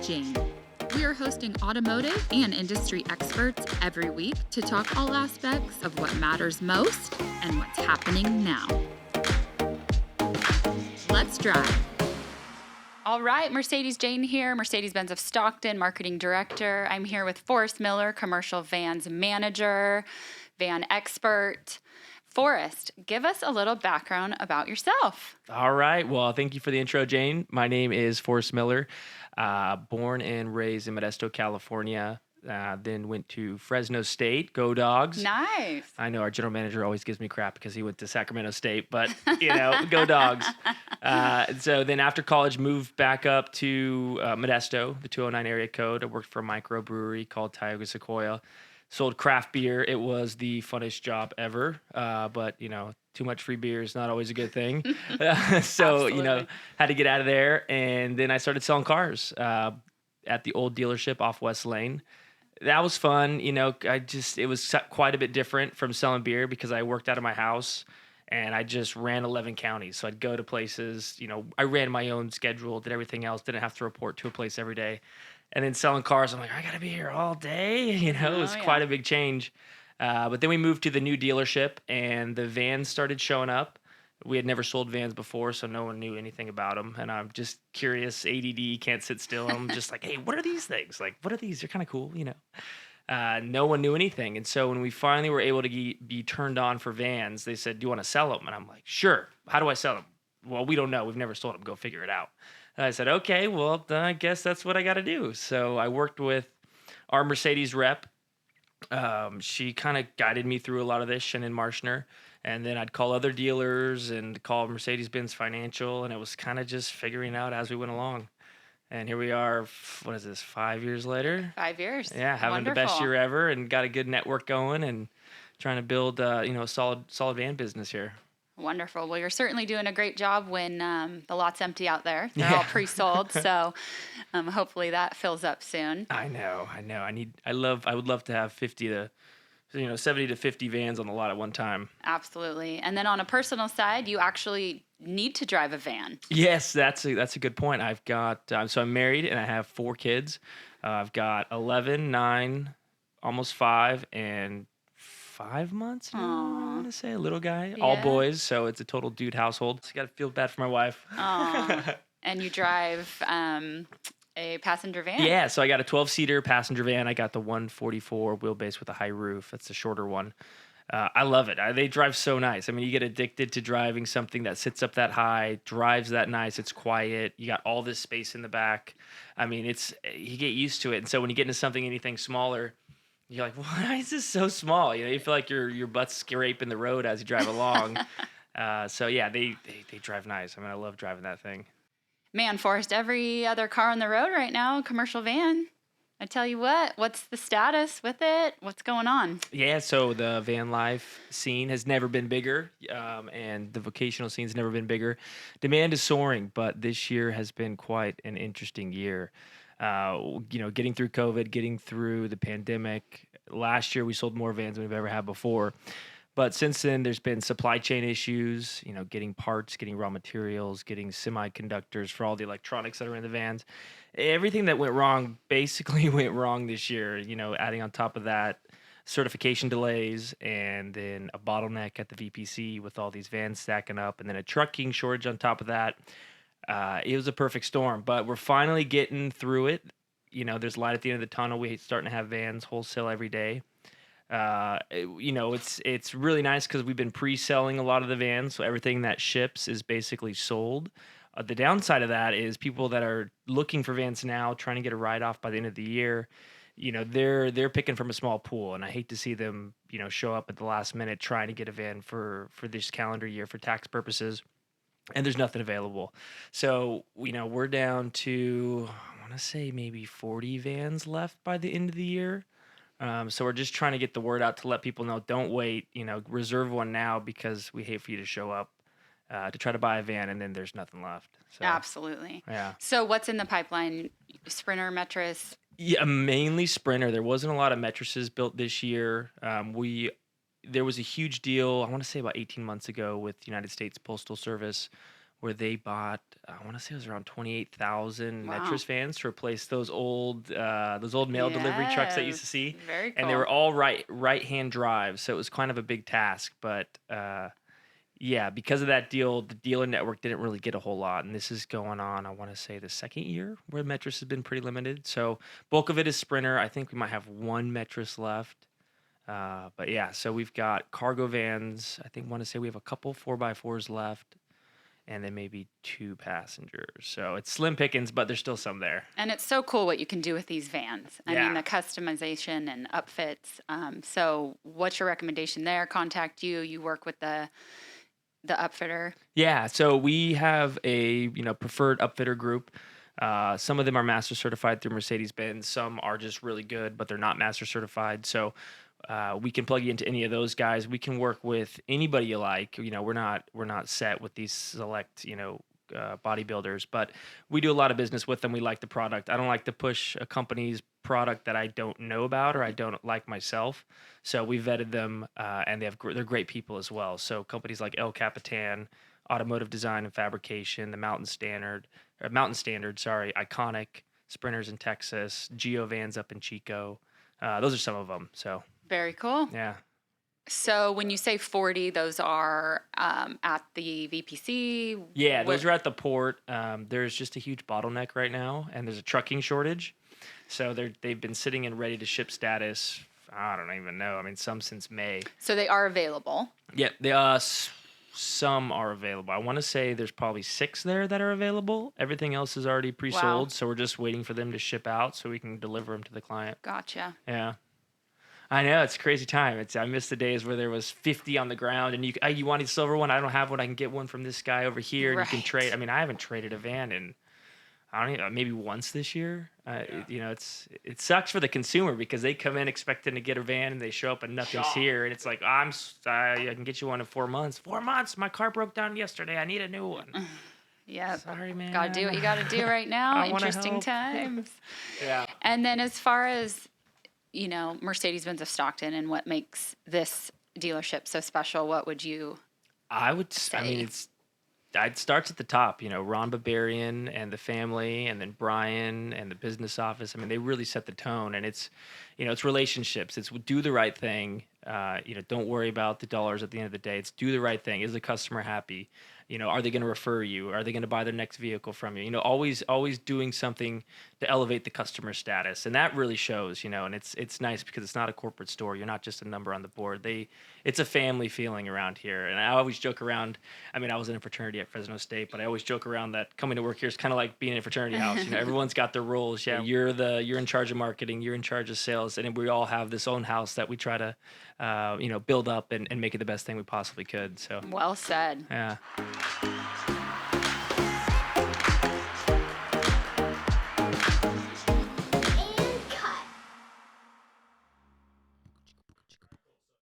Jane. We are hosting automotive and industry experts every week to talk all aspects of what matters most and what's happening now. Let's drive. All right, Mercedes Jane here, Mercedes-Benz of Stockton, Marketing Director. I'm here with Forrest Miller, Commercial Vans Manager, Van Expert. Forrest, give us a little background about yourself. All right. Well, thank you for the intro, Jane. My name is Forrest Miller, born and raised in Modesto, California. Then went to Fresno State. Go Dogs. Nice. I know our general manager always gives me crap because he went to Sacramento State, but, go Dogs. So then after college, moved back up to Modesto, the 209 area code. I worked for a microbrewery called Tioga Sequoia. Sold craft beer. It was the funnest job ever. But, too much free beer is not always a good thing. So, had to get out of there. And then I started selling cars at the old dealership off West Lane. That was fun. It was quite a bit different from selling beer because I worked out of my house and I just ran 11 counties. So I'd go to places, I ran my own schedule, did everything else, didn't have to report to a place every day. And then selling cars, I'm like, I got to be here all day. It was quite a big change. But then we moved to the new dealership and the vans started showing up. We had never sold vans before, so no one knew anything about them. And I'm just curious, ADD, can't sit still. I'm just like, hey, what are these things? Like, what are these? They're kind of cool, No one knew anything. And so when we finally were able to be turned on for vans, they said, do you want to sell them? And I'm like, sure. How do I sell them? Well, we don't know. We've never sold them. Go figure it out. And I said, okay, well, then I guess that's what I got to do. So I worked with our Mercedes rep. She kind of guided me through a lot of this, Shannon Marshner. And then I'd call other dealers and call Mercedes-Benz Financial. And it was kind of just figuring out as we went along. And here we are, 5 years later? 5 years. Yeah, having Wonderful. the best year ever and got a good network going and trying to build, a solid van business here. Wonderful. Well, you're certainly doing a great job when the lot's empty out there. They're all pre-sold, so hopefully that fills up soon. I know. I would love to have 70 to 50 vans on the lot at one time. Absolutely. And then on a personal side, you actually need to drive a van. Yes, that's a good point. I've got so I'm married and I have 4 kids. I've got 11, 9, almost 5, and 5 months now, I want to say, a little guy, all boys, so it's a total dude household. So you got to feel bad for my wife. And you drive a passenger van? Yeah, so I got a 12-seater passenger van. I got the 144 wheelbase with a high roof. That's the shorter one. I love it. They drive so nice. I mean, you get addicted to driving something that sits up that high, drives that nice, it's quiet. You got all this space in the back. I mean, you get used to it. And so when you get into anything smaller, you're like, why is this so small? You feel like your butt's scraping the road as you drive along. So yeah, they drive nice. I mean, I love driving that thing. Man, Forrest, every other car on the road right now, commercial van. I tell you what's the status with it? What's going on? Yeah, so the van life scene has never been bigger, and the vocational scene's never been bigger. Demand is soaring, but this year has been quite an interesting year. Getting through COVID, getting through the pandemic. Last year, we sold more vans than we've ever had before. But since then, there's been supply chain issues, getting parts, getting raw materials, getting semiconductors for all the electronics that are in the vans. Everything that went wrong basically went wrong this year, adding on top of that certification delays and then a bottleneck at the VPC with all these vans stacking up and then a trucking shortage on top of that. It was a perfect storm, but we're finally getting through it. There's light at the end of the tunnel. We're starting to have vans wholesale every day. It's really nice because we've been pre-selling a lot of the vans, so everything that ships is basically sold. The downside of that is people that are looking for vans now, trying to get a write-off by the end of the year. They're picking from a small pool, and I hate to see them, show up at the last minute trying to get a van for this calendar year for tax purposes. And there's nothing available. So, we're down to, I want to say maybe 40 vans left by the end of the year. So we're just trying to get the word out to let people know, don't wait, reserve one now because we hate for you to show up to try to buy a van and then there's nothing left. So, absolutely. Yeah. So what's in the pipeline? Sprinter, mattress? Yeah, mainly Sprinter. There wasn't a lot of mattresses built this year. There was a huge deal, I want to say about 18 months ago with United States Postal Service where they bought, I want to say it was around 28,000 Wow. mattress fans to replace those old mail delivery trucks that you used to Yes. see, Very and they were cool. all right hand drive, so it was kind of a big task. But yeah, because of that deal, the dealer network didn't really get a whole lot, and this is going on, I want to say, the second year where mattress has been pretty limited. So bulk of it is Sprinter. I think we might have one mattress left. But yeah, so we've got cargo vans. I think want to say we have a couple 4x4s left, and then maybe two passengers. So it's slim pickings, but there's still some there. And it's so cool what you can do with these vans. I mean, Yeah. the customization and upfits. So, what's your recommendation there? Contact you. You work with the upfitter. Yeah, so we have a preferred upfitter group. Some of them are master certified through Mercedes-Benz. Some are just really good, but they're not master certified. So we can plug you into any of those guys. We can work with anybody you like. We're not set with these select bodybuilders, but we do a lot of business with them. We like the product. I don't like to push a company's product that I don't know about or I don't like myself. So we vetted them, and they're great people as well. So companies like El Capitan, Automotive Design and Fabrication, the Mountain Standard, sorry, Iconic, Sprinters in Texas, Geo Vans up in Chico. Those are some of them. So Very cool. yeah. So, when you say 40, those are at the VPC. Yeah, those are at the port. There's just a huge bottleneck right now, and there's a trucking shortage. So they've been sitting in ready to ship status. I don't even know. I mean, some since May. So, they are available. Yeah, some are available. I want to say there's probably 6 there that are available. Everything else is already Wow. pre-sold, so we're just waiting for them to ship out so we can deliver them to the client. Gotcha. Yeah. I know, it's a crazy time. I miss the days where there was 50 on the ground and you want a silver one. I don't have one. I can get one from this guy over here, and you can trade. Right. I mean, I haven't traded a van in, I don't know, maybe once this year. It sucks for the consumer because they come in expecting to get a van and they show up and nothing's here, and it's like, I can get you one in 4 months. 4 months. My car broke down yesterday. I need a new one. Yep. Sorry, man. Gotta do what you gotta do right now. I wanna Interesting help. times. Yeah. And then, as far as Mercedes-Benz of Stockton and what makes this dealership so special, what would you I mean, say? it starts at the top, Ron Barbarian and the family, and then Brian and the business office. I mean, they really set the tone, and it's relationships. It's do the right thing. Don't worry about the dollars at the end of the day. It's do the right thing. Is the customer happy? Are they going to refer you? Are they going to buy their next vehicle from you? Always doing something to elevate the customer status, and that really shows. And it's nice because it's not a corporate store. You're not just a number on the board. It's a family feeling around here, and I always joke around. I mean, I was in a fraternity at Fresno State, but I always joke around that coming to work here is kind of like being in a fraternity house. Everyone's got their roles. Yeah, you're in charge of marketing, you're in charge of sales, and we all have this own house that we try to, build up and make it the best thing we possibly could. So Well said. yeah.